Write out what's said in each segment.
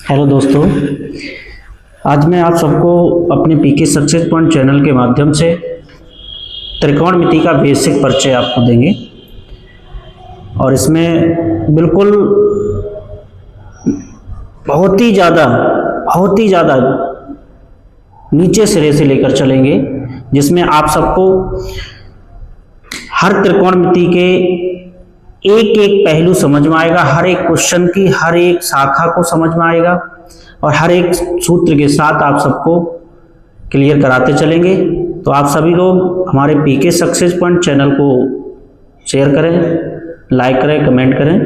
Hello दोस्तों, आज मैं आप सबको अपने पीके सक्सेस पॉइंट चैनल के माध्यम से त्रिकोणमिति का बेसिक परिचय आपको देंगे। और इसमें बिल्कुल बहुत ही ज़्यादा नीचे सिरे से लेकर चलेंगे, जिसमें आप सबको हर त्रिकोणमिति के एक एक पहलू समझ में आएगा, हर एक क्वेश्चन की हर एक शाखा को समझ में आएगा और हर एक सूत्र के साथ आप सबको क्लियर कराते चलेंगे। तो आप सभी लोग हमारे पीके सक्सेस पॉइंट चैनल को शेयर करें, लाइक करें, कमेंट करें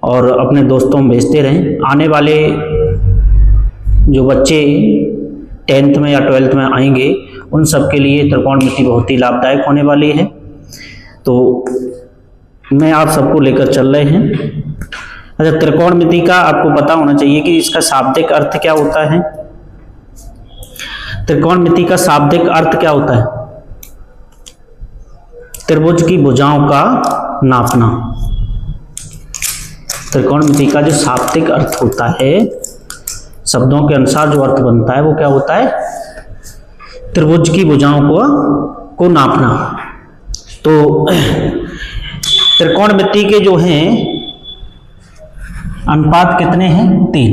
और अपने दोस्तों में भेजते रहें। आने वाले जो बच्चे 10th में या 12th में आएंगे उन सब के लिए त्रिकोणमिति बहुत ही लाभदायक होने वाली है। तो मैं आप सबको लेकर चल रहे हैं। अच्छा, त्रिकोणमिति का आपको पता होना चाहिए कि इसका शाब्दिक अर्थ क्या होता है। त्रिकोणमिति का शाब्दिक अर्थ क्या होता है? त्रिभुज की भुजाओं का नापना। त्रिकोणमिति का जो शाब्दिक अर्थ होता है, शब्दों के अनुसार जो अर्थ बनता है वो क्या होता है? त्रिभुज की भुजाओं को नापना। तो त्रिकोणमिति के जो हैं अनुपात कितने हैं? 3।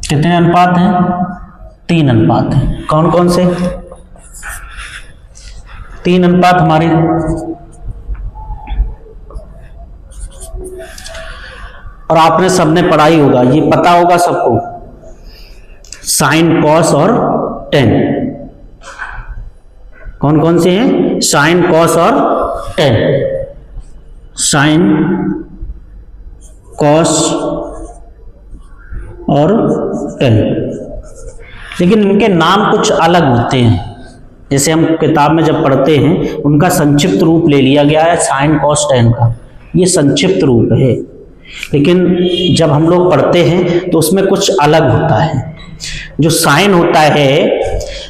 कितने अनुपात हैं? 3 अनुपात हैं। कौन कौन से 3 अनुपात हमारे? और आपने सबने पढ़ाई होगा, ये पता होगा सबको, साइन, कॉस और टेन। कौन कौन से हैं? साइन, कॉस और टेन। साइन, कॉस और टेन। लेकिन इनके नाम कुछ अलग होते हैं। जैसे हम किताब में जब पढ़ते हैं उनका संक्षिप्त रूप ले लिया गया है साइन, कॉस, टेन का। ये संक्षिप्त रूप है, लेकिन जब हम लोग पढ़ते हैं तो उसमें कुछ अलग होता है। जो साइन होता है,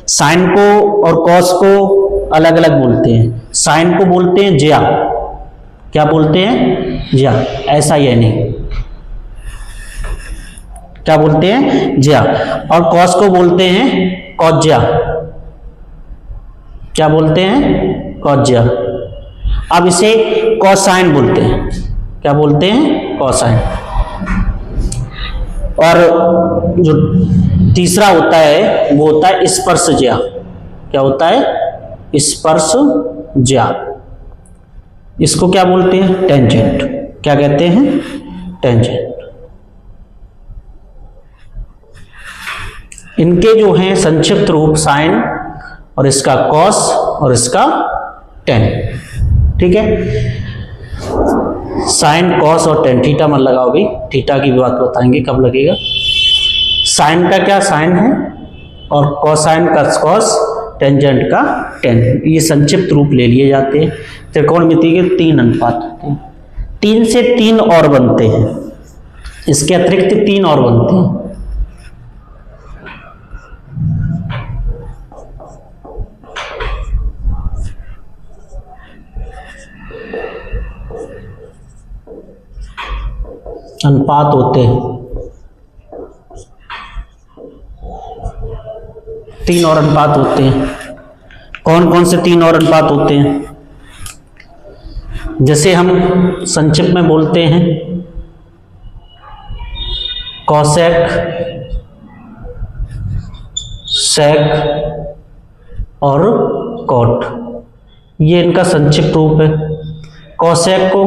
साइन को और कॉस को अलग अलग बोलते हैं। साइन को बोलते हैं ज्या। क्या बोलते हैं? ज्या। ऐसा ये नहीं, क्या बोलते हैं? ज्या। और कॉस को बोलते हैं कॉज्या। क्या बोलते हैं? कॉज्या। अब इसे कॉसाइन बोलते हैं। क्या बोलते हैं? कॉसाइन। और जो तीसरा होता है वो होता है स्पर्शज्या। क्या होता है? स्पर्शज्या। इसको क्या बोलते हैं? टेंजेंट। क्या कहते हैं? टेंजेंट। इनके जो हैं संक्षिप्त रूप साइन और इसका कॉस और इसका टेन। ठीक है, साइन, कॉस और टेन। थीटा मत लगाओगे, थीटा की बात बताएंगे कब लगेगा। साइन का क्या साइन है और कोसाइन का कॉस, टेंजेंट का टेन। ये संक्षिप्त रूप ले लिए जाते हैं। त्रिकोणमिति के 3 अनुपात होते हैं। 3 से 3 और बनते हैं, इसके अतिरिक्त 3 और बनते हैं। अनुपात होते हैं 3 और अनुपात होते हैं। कौन कौन से 3 और अनुपात होते हैं? जैसे हम संक्षिप्त में बोलते हैं कॉसेक, सेक और कॉट। ये इनका संक्षिप्त रूप है। कॉसेक को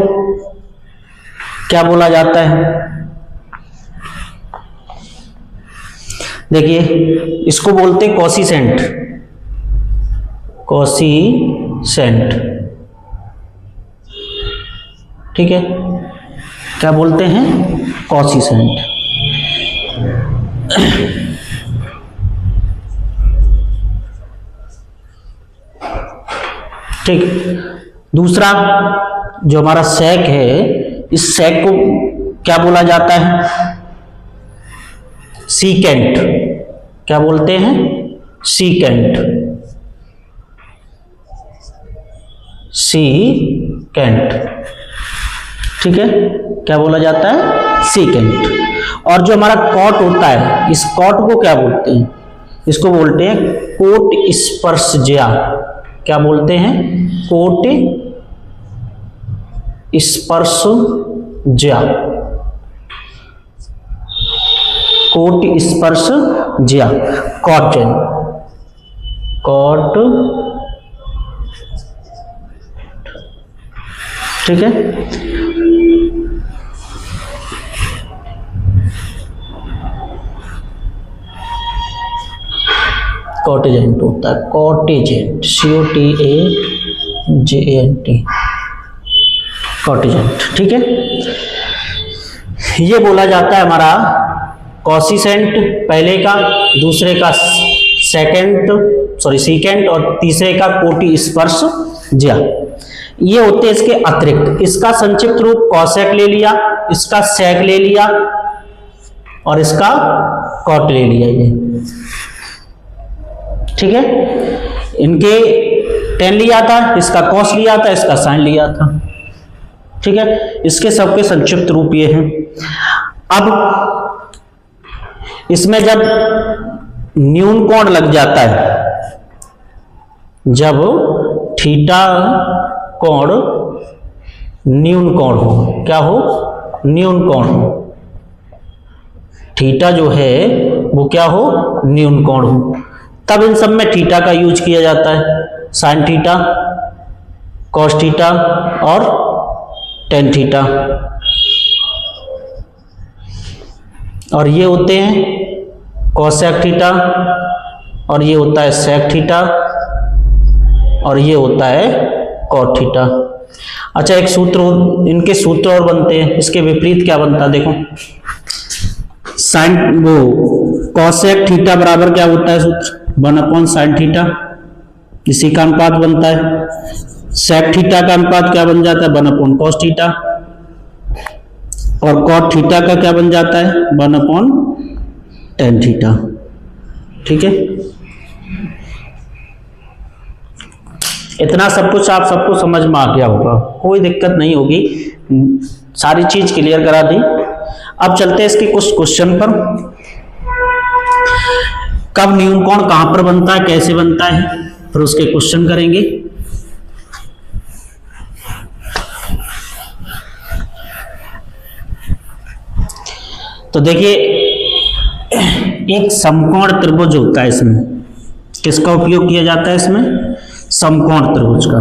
क्या बोला जाता है? देखिए, इसको बोलते हैं कोसिसेंट। कोसिसेंट। ठीक है, क्या बोलते हैं? कोसिसेंट। ठीक। दूसरा जो हमारा सेक है, इस सेक को क्या बोला जाता है? सीकेंट। क्या बोलते हैं? सीकेंट, सीकेंट, ठीक है, क्या बोला जाता है? सीकेंट। और जो हमारा कॉट होता है, इस कॉट को क्या बोलते हैं? इसको बोलते हैं कोट स्पर्शज्या। क्या बोलते हैं? कोट स्पर्शज्या, कोट स्पर्शज्या, कॉटन, कॉट, ठीक है। कॉटेजेंट होता है, कॉटेजेंट, COTAGENT, कॉटेजेंट, ठीक है। ये बोला जाता है हमारा कॉसिसेंट पहले का, दूसरे का सीकेंट और तीसरे का कोटि स्पर्श ज्या। ये होते हैं इसके अतिरिक्त। इसका संक्षिप्त रूप कॉसेक ले लिया, इसका सेक ले लिया और इसका कॉट ले लिया, ये ठीक है। इनके टेन लिया था, इसका कॉस लिया था, इसका साइन लिया था, ठीक है। इसके सबके संक्षिप्त रूप ये हैं। अब इसमें जब न्यून कोण लग जाता है, जब थीटा कोण न्यून कोण हो, क्या हो? न्यून कोण हो। थीटा जो है वो क्या हो? न्यून कोण हो। तब इन सब में थीटा का यूज किया जाता है, साइन थीटा, कॉस थीटा और टेन थीटा। और ये होते हैं कोसेक थीटा, और ये होता है सेक थीटा, और ये होता है कॉट थीटा। अच्छा, एक सूत्र, इनके सूत्र और बनते हैं, इसके विपरीत क्या बनता है देखो। साइन वो कोसेक थीटा बराबर क्या होता है सूत्र? 1/sin थीटा, इसी का अनुपात बनता है। सेक थीटा का अनुपात क्या बन जाता है? 1/cos theta. और कॉट थीटा का क्या बन जाता है? 1/tan थीटा, ठीक है। इतना सब कुछ आप सबको समझ में आ गया होगा, कोई दिक्कत नहीं होगी, सारी चीज क्लियर करा दी। अब चलते हैं इसके कुछ क्वेश्चन पर। कब न्यून कोण कहां पर बनता है, कैसे बनता है, फिर उसके क्वेश्चन करेंगे। तो देखिए, एक समकोण त्रिभुज होता है, इसमें किसका उपयोग किया जाता है? इसमें समकोण त्रिभुज का।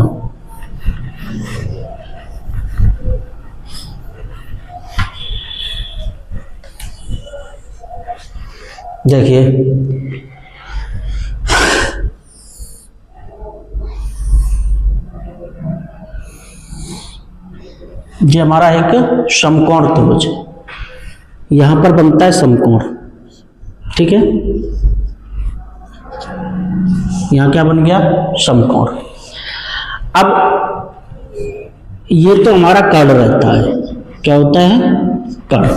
देखिए, ये हमारा एक समकोण त्रिभुज, यहां पर बनता है समकोण, ठीक है। यहां क्या बन गया? समकोण। अब ये तो हमारा कर्ण रहता है, क्या होता है? कर्ण।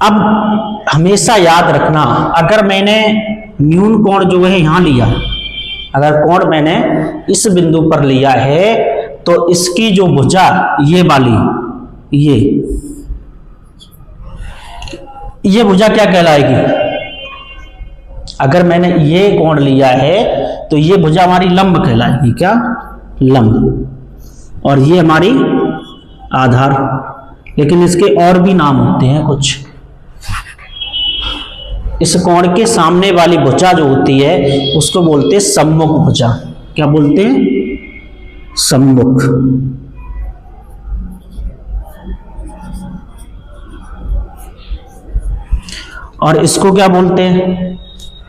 अब हमेशा याद रखना, अगर मैंने न्यून कोण जो है यहां लिया, अगर कोण मैंने इस बिंदु पर लिया है, तो इसकी जो भुजा ये वाली, ये भुजा क्या कहलाएगी? अगर मैंने ये कोण लिया है तो ये भुजा हमारी लंब कहलाएगी, क्या? लंब। और ये हमारी आधार। लेकिन इसके और भी नाम होते हैं कुछ। इस कोण के सामने वाली भुजा जो होती है उसको बोलते हैं सम्मुख भुजा। क्या बोलते हैं? सम्मुख। और इसको क्या बोलते हैं?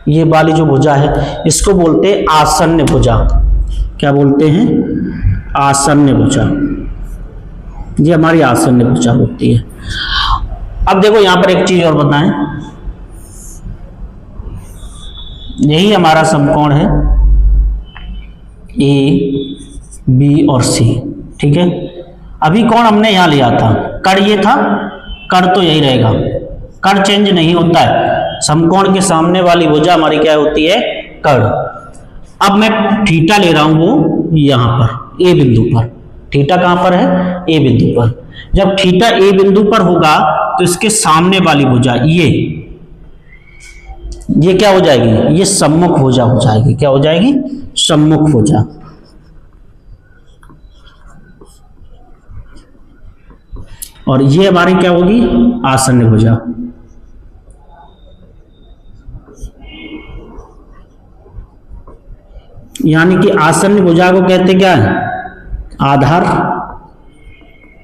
ये वाली जो भुजा है इसको बोलते हैं आसन्न भुजा। क्या बोलते हैं? आसन्न भुजा। ये हमारी आसन्न भुजा होती है। अब देखो यहां पर एक चीज और बताएं, यही हमारा समकोण है ए, बी और सी, ठीक है। अभी कोण हमने यहां लिया था, कर्ण ये था, कर्ण तो यही रहेगा, कर्ण चेंज नहीं होता है, समकोण के सामने वाली भुजा हमारी क्या होती है, कर्ण। अब मैं थीटा ले रहा हूं वो यहां पर ए बिंदु पर, थीटा कहां पर है, ए बिंदु पर। जब थीटा ए बिंदु पर होगा तो इसके सामने वाली भुजा ये क्या हो जाएगी, ये सम्मुख भुजा हो जाएगी। क्या हो जाएगी, सम्मुख भुजा। और ये हमारी क्या होगी, आसन्न भुजा। यानी कि आसन्न भुजा को कहते क्या है, आधार,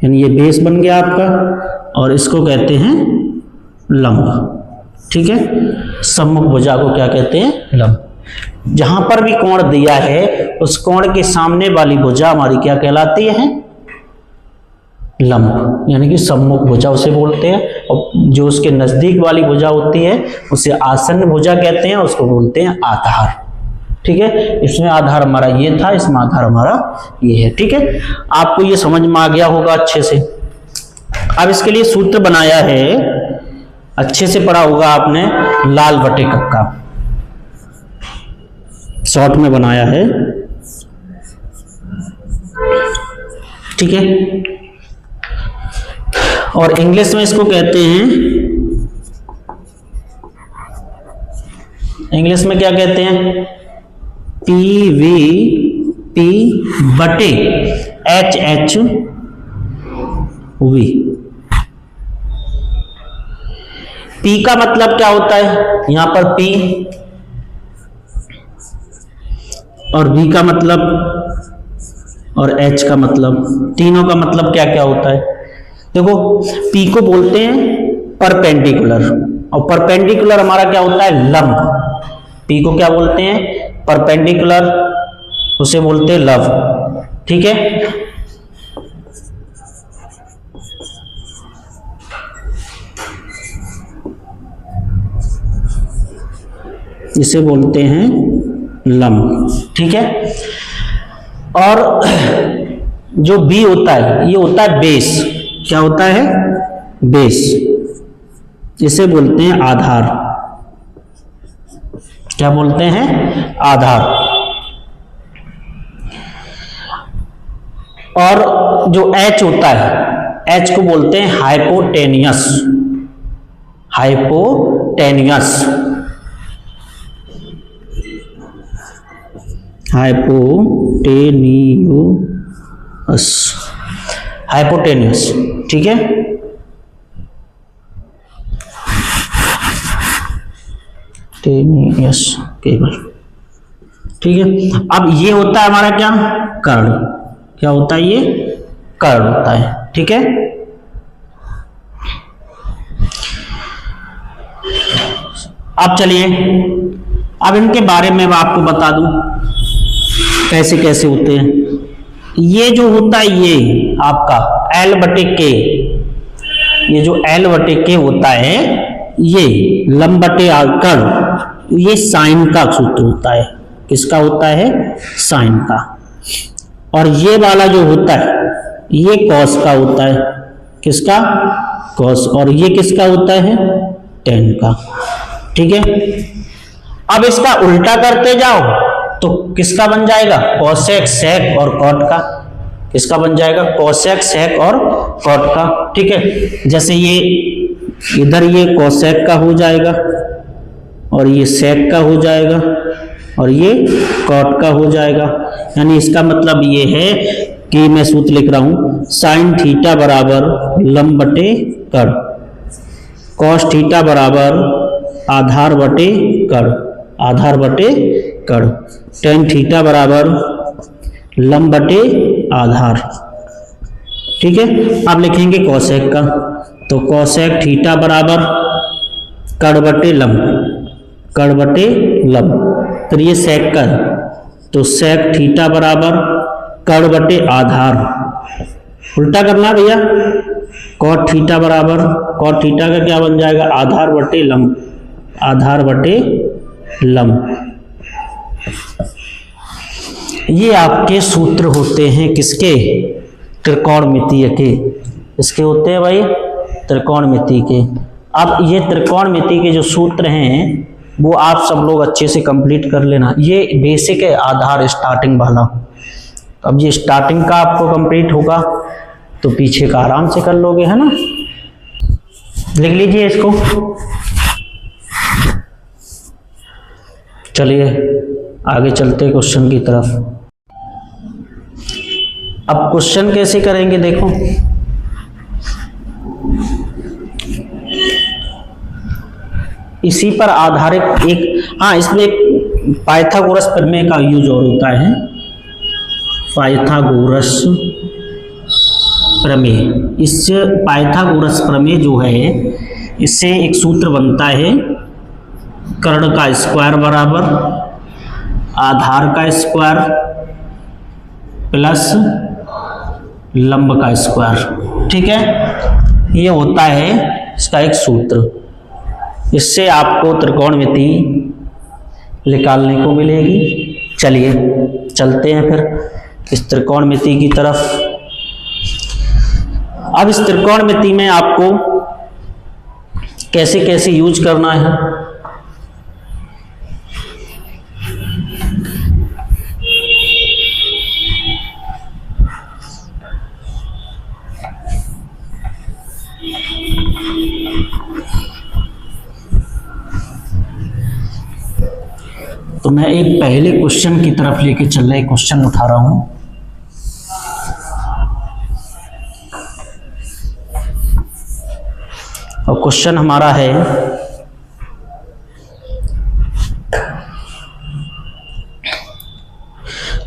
यानी ये बेस बन गया आपका, और इसको कहते हैं लंब। ठीक है, सम्मुख भुजा को क्या कहते हैं, लंब। जहां पर भी कोण दिया है उस कोण के सामने वाली भुजा हमारी क्या कहलाती है, लंब, यानी कि सम्मुख भुजा उसे बोलते हैं। और जो उसके नजदीक वाली भुजा होती है उसे आसन्न भुजा कहते हैं, उसको बोलते हैं आधार। ठीक है, इसमें आधार हमारा ये था, इसमें आधार हमारा ये है। ठीक है, आपको ये समझ में आ गया होगा अच्छे से। अब इसके लिए सूत्र बनाया है, अच्छे से पढ़ा होगा आपने, लाल बटे कक्का, शॉर्ट में बनाया है। ठीक है, और इंग्लिश में इसको कहते हैं, इंग्लिश में क्या कहते हैं, PVP बटे HHV। P का मतलब क्या होता है, यहां पर P, और V का मतलब, और H का मतलब, तीनों का मतलब क्या क्या होता है। देखो, P को बोलते हैं परपेंडिकुलर, और परपेंडिकुलर हमारा क्या होता है, लंब। P को क्या बोलते हैं, परपेंडिकुलर, उसे बोलते हैं लंब। ठीक है, इसे बोलते हैं लंब। ठीक है, और जो B होता है ये होता है बेस। क्या होता है, बेस, इसे बोलते हैं आधार। क्या बोलते हैं, आधार। और जो H होता है, H को बोलते हैं हाइपोटेनियस। Hypotenuse, hypotenuse, hypotenuse. ठीक है, टेनियस केबल। ठीक है, अब ये होता है हमारा क्या, कर्ण। क्या होता है, ये कर्ण होता है। ठीक है, अब चलिए, अब इनके बारे में मैं आपको बता दूं कैसे कैसे होते हैं। ये जो होता है ये आपका L बटे के, ये जो L बटे के होता है, ये लंब बटे कर्ण, ये साइन का सूत्र होता है। किसका होता है, साइन का। और ये वाला जो होता है ये कॉस का होता है। किसका, कॉस। और ये किसका होता है, टेन का। ठीक है, अब इसका उल्टा करते जाओ तो किसका बन जाएगा, कोसेक, सेक और कॉट का। किसका बन जाएगा, कोसेक, सेक और कॉट का। ठीक है, जैसे ये इधर ये कोसेक का हो जाएगा, और ये सेक का हो जाएगा, और ये कॉट का हो जाएगा। यानी इसका मतलब ये है कि मैं सूत्र लिख रहा हूं, साइन थीटा बराबर लंब बटे कर्ण, कॉस थीटा बराबर आधार बटे कर्ण, आधार बटे कर्ण, टेन थीटा बराबर लंब बटे आधार। ठीक है, अब लिखेंगे कोसेक का, तो कोसेक थीटा बराबर कर्ण बटे लंब, कर्ण बटे लंब। फिर ये सेक का, तो सेक थीटा बराबर कर्ण बटे आधार। उल्टा करना भैया, कॉट थीटा बराबर, कॉट थीटा का क्या बन जाएगा, आधार बटे लंब, आधार बटे लंब। ये आपके सूत्र होते हैं किसके, त्रिकोणमितीय के। इसके होते हैं भाई त्रिकोणमिति के। अब ये त्रिकोणमिति के जो सूत्र हैं वो आप सब लोग अच्छे से कंप्लीट कर लेना। ये बेसिक है, आधार स्टार्टिंग वाला। अब ये स्टार्टिंग का आपको कंप्लीट होगा तो पीछे का आराम से कर लोगे, है ना। लिख लीजिए इसको। चलिए आगे चलते क्वेश्चन की तरफ। अब क्वेश्चन कैसे करेंगे देखो। इसी पर आधारित एक, हाँ इसमें एक पाइथागोरस प्रमेय का यूज और होता है। पाइथागोरस प्रमेय, इस पाइथागोरस प्रमेय जो है इससे एक सूत्र बनता है, कर्ण का स्क्वायर बराबर आधार का स्क्वायर प्लस लंब का स्क्वायर। ठीक है, ये होता है इसका एक सूत्र। इससे आपको त्रिकोणमिति निकालने को मिलेगी। चलिए चलते हैं फिर इस त्रिकोणमिति की तरफ। अब इस त्रिकोणमिति में आपको कैसे कैसे यूज करना है। तो मैं एक पहले क्वेश्चन की तरफ लेके चल रहे क्वेश्चन उठा रहा हूं। और क्वेश्चन हमारा है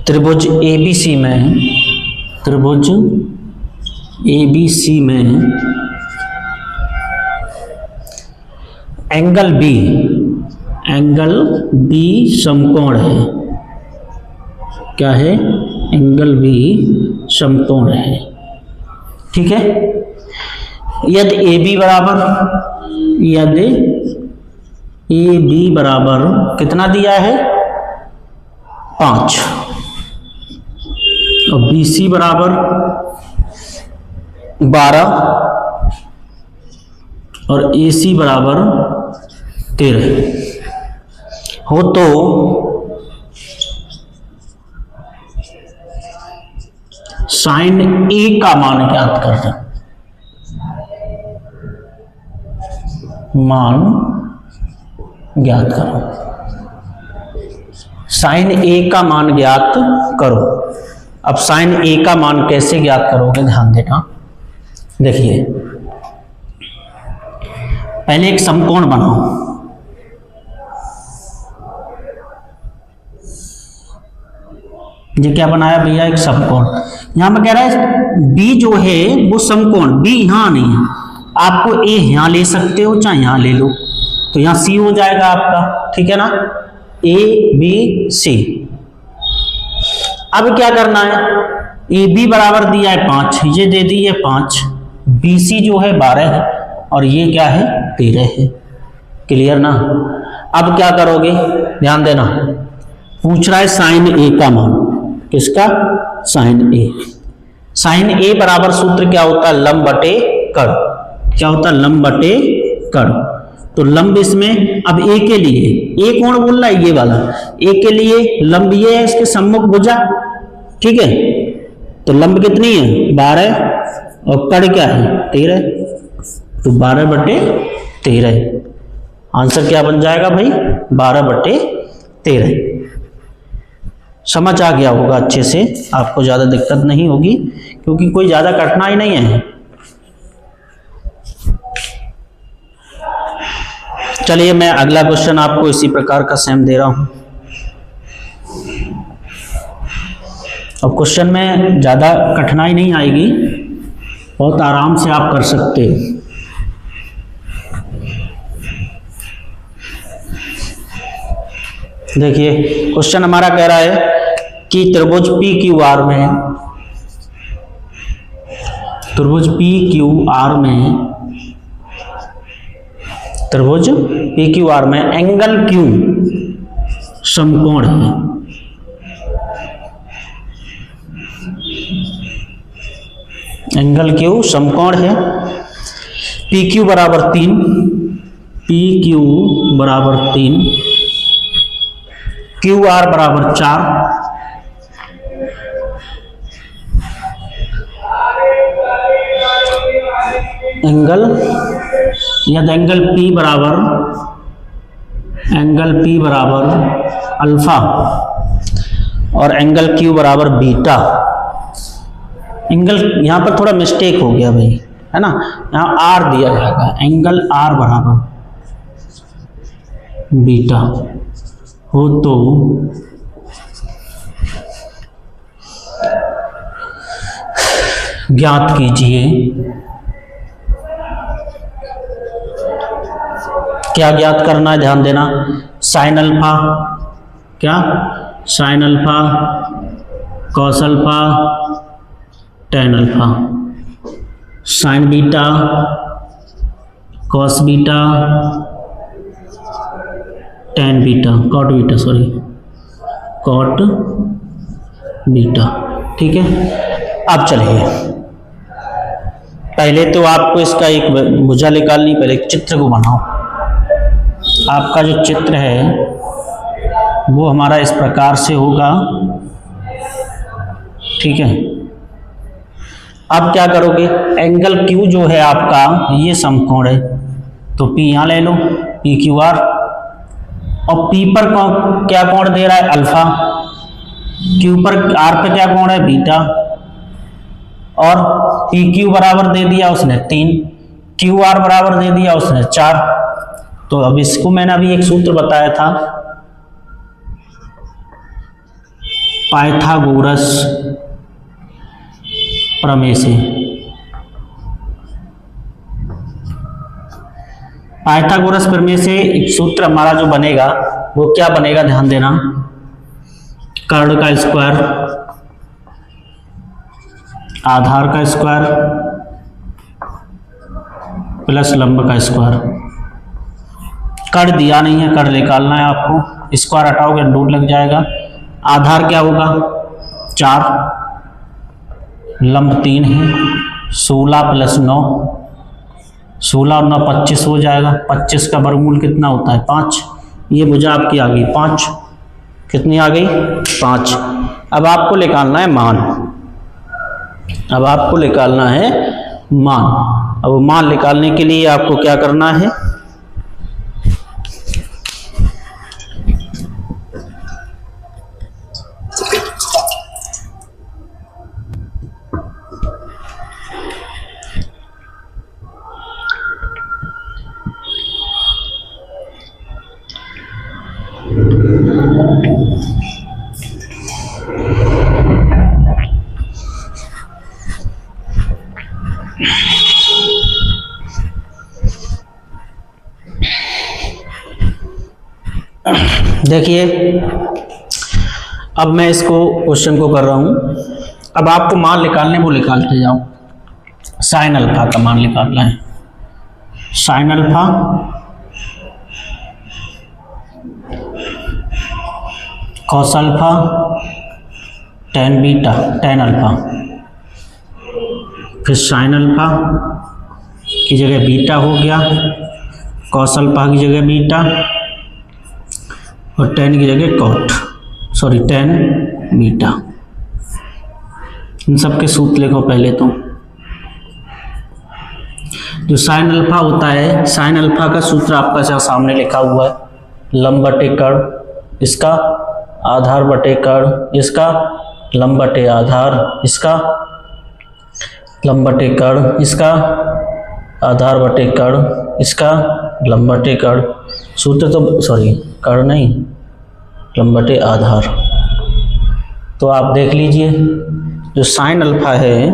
त्रिभुज एबीसी में, त्रिभुज एबीसी में एंगल बी, एंगल बी समकोण है। क्या है? एंगल बी समकोण है। ठीक है, यदि ए बी बराबर, यदि ए बी बराबर कितना दिया है 5 और बी सी बराबर 12 और ए सी बराबर 13 हो तो साइन ए का मान ज्ञात करना। मान ज्ञात करो, साइन ए का मान ज्ञात करो। अब साइन ए का मान कैसे ज्ञात करोगे ध्यान देना। देखिए पहले एक समकोण बनाओ। ये क्या बनाया भैया? एक समकोण। यहां पर कह रहा है बी जो है वो समकोण, बी यहां नहीं है। आपको ए यहां ले सकते हो चाहे यहां ले लो, तो यहां सी हो जाएगा आपका। ठीक है ना, ए बी सी। अब क्या करना है, ए बी बराबर दिया है 5, ये दे दी है 5, बी सी जो है 12 है और ये क्या है 13 है। क्लियर ना। अब क्या करोगे ध्यान देना, पूछ रहा है साइन ए का मान। किसका? साइन ए। साइन ए बराबर सूत्र क्या होता है? लंब बटे कर्ण। क्या होता है? लंब बटे कर्ण। तो लंब इसमें अब ए के लिए, ए कौन बोल रहा है? ये वाला। ए के लिए लंब ये है, इसके सम्मुख भुजा। ठीक है, तो लंब कितनी है 12 और कर्ण क्या है 13, तो 12 बटे 13। आंसर क्या बन जाएगा भाई? 12 बटे 13। समझ आ गया होगा अच्छे से, आपको ज्यादा दिक्कत नहीं होगी क्योंकि कोई ज्यादा कठिनाई नहीं है। चलिए मैं अगला क्वेश्चन आपको इसी प्रकार का सेम दे रहा हूं। अब क्वेश्चन में ज्यादा कठिनाई नहीं आएगी, बहुत आराम से आप कर सकते हो। देखिए क्वेश्चन हमारा कह रहा है कि त्रिभुज पी क्यू आर में, त्रिभुज पी क्यू आर में, त्रिभुज पी क्यू आर में एंगल क्यू समकोण है। एंगल क्यू समकोण है। पी क्यू बराबर 3, पी क्यू बराबर 3, क्यू आर बराबर 4, एंगल या एंगल P बराबर अल्फा और एंगल Q बराबर बीटा। एंगल यहाँ पर थोड़ा मिस्टेक हो गया भाई, है ना, यहाँ R दिया जाएगा, एंगल R बराबर बीटा हो तो ज्ञात कीजिए, क्या ज्ञात करना है, ध्यान देना, साइन अल्फा, क्या sine alpha, cos alpha, tan alpha, sine beta, cos beta, tan beta, cot beta, sorry cot beta. ठीक है, अब चलिए पहले तो आपको इसका एक भुजा निकालनी, पहले एक चित्र को बनाओ। आपका जो चित्र है वो हमारा इस प्रकार से होगा। ठीक है, अब क्या करोगे, एंगल Q जो है आपका ये समकोण है, तो P यहाँ ले लो, पी क्यू आर, और P पर क्या कोण दे रहा है, अल्फा, Q पर R पे क्या कोण है, बीटा, और पी क्यू बराबर दे दिया उसने 3, क्यू आर बराबर दे दिया उसने 4। तो अब इसको मैंने अभी एक सूत्र बताया था, पाइथागोरस प्रमेय से। पाइथागोरस प्रमेय से एक सूत्र हमारा जो बनेगा वो क्या बनेगा, ध्यान देना, कर्ण का स्क्वायर, आधार का स्क्वायर प्लस लंब का स्क्वायर। कर्ण दिया नहीं है, कर्ण निकालना है आपको, स्क्वायर हटाओगे रूट लग जाएगा। आधार क्या होगा 4, लंब 3 है, 16 प्लस 9, 16 और 9 25 हो जाएगा। 25 का वर्गमूल कितना होता है 5। ये भुजा आपकी आ गई 5, कितनी आ गई 5। अब आपको निकालना है मान, अब आपको निकालना है मान। अब मान निकालने के लिए आपको क्या करना है, देखिए अब मैं इसको क्वेश्चन को कर रहा हूं। अब आपको मान निकालने वो निकालते जाओ। साइन अल्फा का मान निकालना है, sign alpha cos alpha tan beta, tan alpha, फिर साइन अल्फा की जगह बीटा हो गया, कॉस अल्फा की जगह बीटा और टेन की जगह कॉट, सॉरी टेन बीटा। इन सब के सूत्र लिखो पहले तो। जो साइन अल्फा होता है, साइन अल्फा का सूत्र आपका जहाँ सामने लिखा हुआ है, लंब बटे कर्ण, इसका आधार बटे कर्ण, इसका लंब बटे आधार, इसका लंब बटे कर्ण, इसका आधार बटे कर्ण, इसका लंब बटे कर्ण। सूत्र तो सॉरी कर्ण नहीं, लंब बटे आधार। तो आप देख लीजिए जो साइन अल्फा है,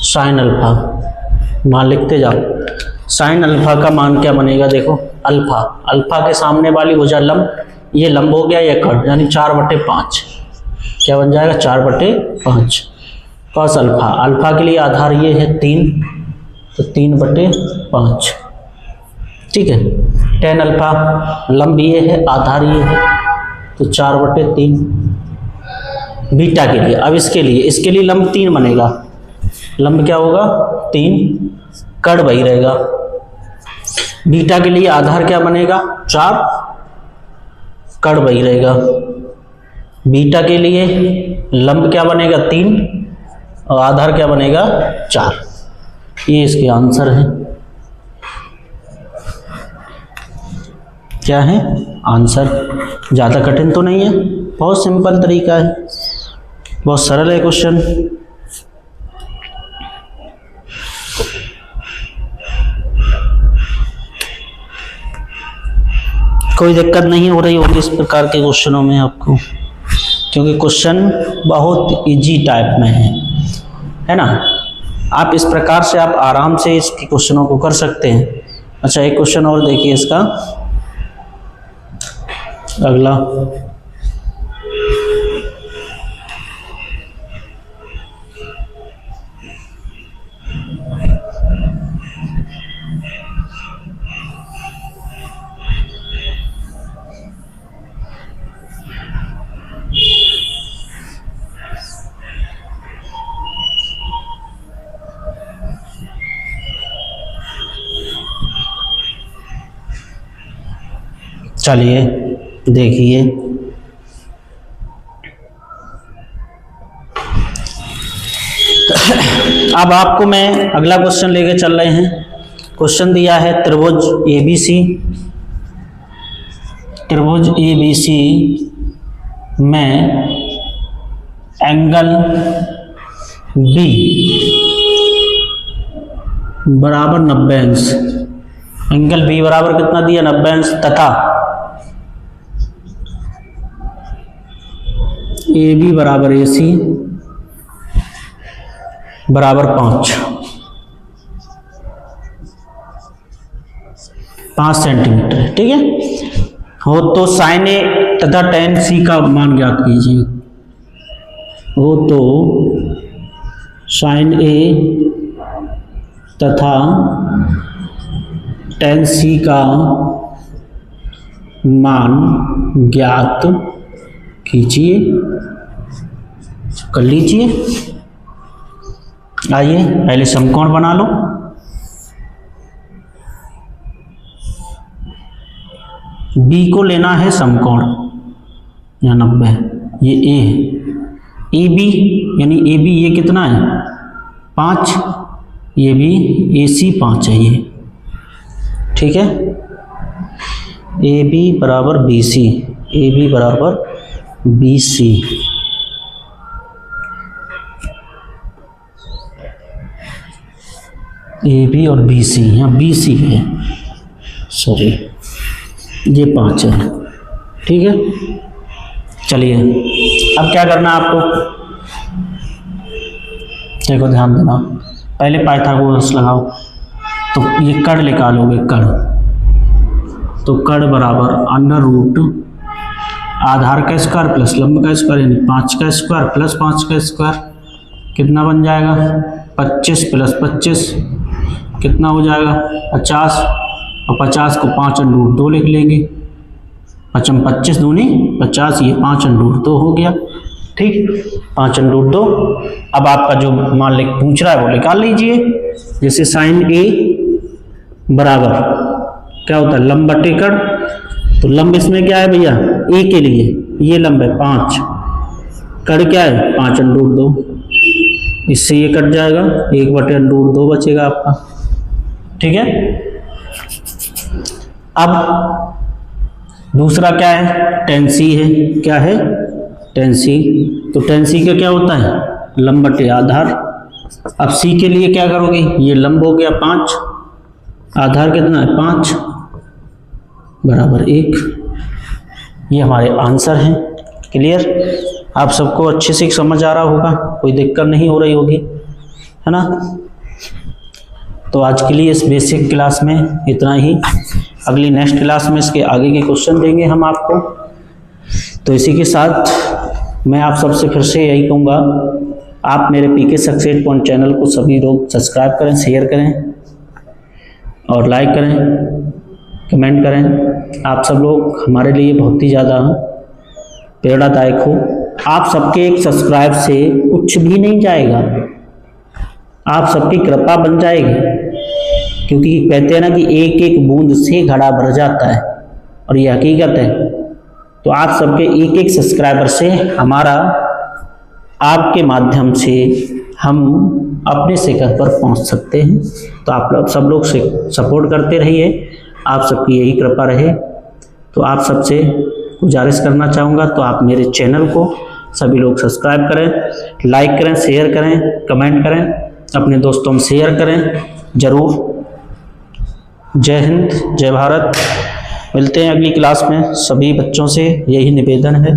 साइन अल्फा मान लिखते जाओ। साइन अल्फा का मान क्या बनेगा, देखो अल्फा, अल्फा के सामने वाली हो जाए लंब, ये लंब हो गया, ये कर्ण, यानी 4/5 क्या बन जाएगा 4/5। कॉस अल्फा, अल्फा के लिए आधार ये है 3, तो 3/5। ठीक है। टेन अल्फा लंब ये है, आधार ये है, तो 4/3। बीटा के लिए, अब इसके लिए लंब 3 बनेगा, लंब क्या होगा 3, कण वही रहेगा। बीटा के लिए आधार क्या बनेगा 4, कण वही रहेगा। बीटा के लिए लंब क्या बनेगा 3 और आधार क्या बनेगा 4। ये इसके आंसर है। क्या है आंसर? ज़्यादा कठिन तो नहीं है, बहुत सिंपल तरीका है, बहुत सरल है क्वेश्चन। कोई दिक्कत नहीं हो रही होगी इस प्रकार के क्वेश्चनों में आपको, क्योंकि क्वेश्चन बहुत इजी टाइप में है ना। आप इस प्रकार से आप आराम से इसके क्वेश्चनों को कर सकते हैं। अच्छा, एक क्वेश्चन और देखिए इसका अगला। चलिए देखिए, अब आपको मैं अगला क्वेश्चन लेके चल रहे हैं। क्वेश्चन दिया है त्रिभुज ABC, त्रिभुज ABC में एंगल B बराबर 90 अंश। एंगल B बराबर कितना दिया 90 अंश, तथा AB बराबर AC बराबर 5 सेंटीमीटर। ठीक है, हो तो साइन A तथा tan C का मान ज्ञात कीजिए। हो तो साइन A तथा tan C का मान ज्ञात कीजिए। कर लीजिए। आइए पहले समकोण बना लो। B को लेना है समकोण, यहाँ 90 है, ये A है। AB यानी AB ये कितना है 5, ये भी AC 5 है ये। ठीक है, AB बराबर BC, AB बराबर BC। AB और BC, यहाँ BC है, सॉरी ये 5 है। ठीक है, चलिए अब क्या करना है आपको, देखो ध्यान देना। पहले पाइथागोरस लगाओ, तो ये कण निकालोगे, कण तो कण बराबर अंडर रूट आधार का स्क्वायर प्लस लंब का स्क्वायर यानी 5 का स्क्वायर प्लस 5 का स्क्वायर, कितना बन जाएगा 25 प्लस 25 कितना हो जाएगा 50, और 50 को 5 अंडर रूट 2 लिख लेंगे। 25 दूनी 50, ये 5 अंडर रूट 2 हो गया। ठीक, 5 अंडर रूट 2। अब आपका जो मान लिख पूछ रहा है वो निकाल लीजिए। जैसे साइन A बराबर क्या होता है लंब बटे कण, तो लंब इसमें क्या है भैया A के लिए ये लंब है 5, कण क्या है 5 अंडर रूट 2, इससे ये कट जाएगा, 1 बटे अंडर रूट 2 बचेगा आपका। ठीक है, अब दूसरा क्या है tan C है, क्या है tan C, तो tan C का क्या होता है लंब बटे आधार। अब C के लिए क्या करोगे, ये लंब हो गया 5, आधार कितना है 5 बराबर 1। ये हमारे आंसर हैं। क्लियर, आप सबको अच्छे से समझ आ रहा होगा, कोई दिक्कत नहीं हो रही होगी, है ना। तो आज के लिए इस बेसिक क्लास में इतना ही। अगली नेक्स्ट क्लास में इसके आगे के क्वेश्चन देंगे हम आपको। तो इसी के साथ मैं आप सबसे फिर से यही कहूँगा, आप मेरे PK सक्सेस पॉइंट चैनल को सभी लोग सब्सक्राइब करें, शेयर करें और लाइक करें, कमेंट करें। आप सब लोग हमारे लिए बहुत ही ज़्यादा प्रेरणादायक हो। आप सबके एक सब्सक्राइब से कुछ भी नहीं जाएगा, आप सबकी कृपा बन जाएगी। क्योंकि कहते हैं ना कि एक एक बूंद से घड़ा भर जाता है, और ये हकीकत है। तो आप सबके एक एक सब्सक्राइबर से हमारा, आपके माध्यम से हम अपने शिखर पर पहुंच सकते हैं। तो आप लोग सब लोग से सपोर्ट करते रहिए, आप सबकी यही कृपा रहे। तो आप सबसे गुजारिश करना चाहूँगा, तो आप मेरे चैनल को सभी लोग सब्सक्राइब करें, लाइक करें, शेयर करें, कमेंट करें, अपने दोस्तों में शेयर करें ज़रूर। जय हिंद, जय भारत। मिलते हैं अगली क्लास में। सभी बच्चों से यही निवेदन है।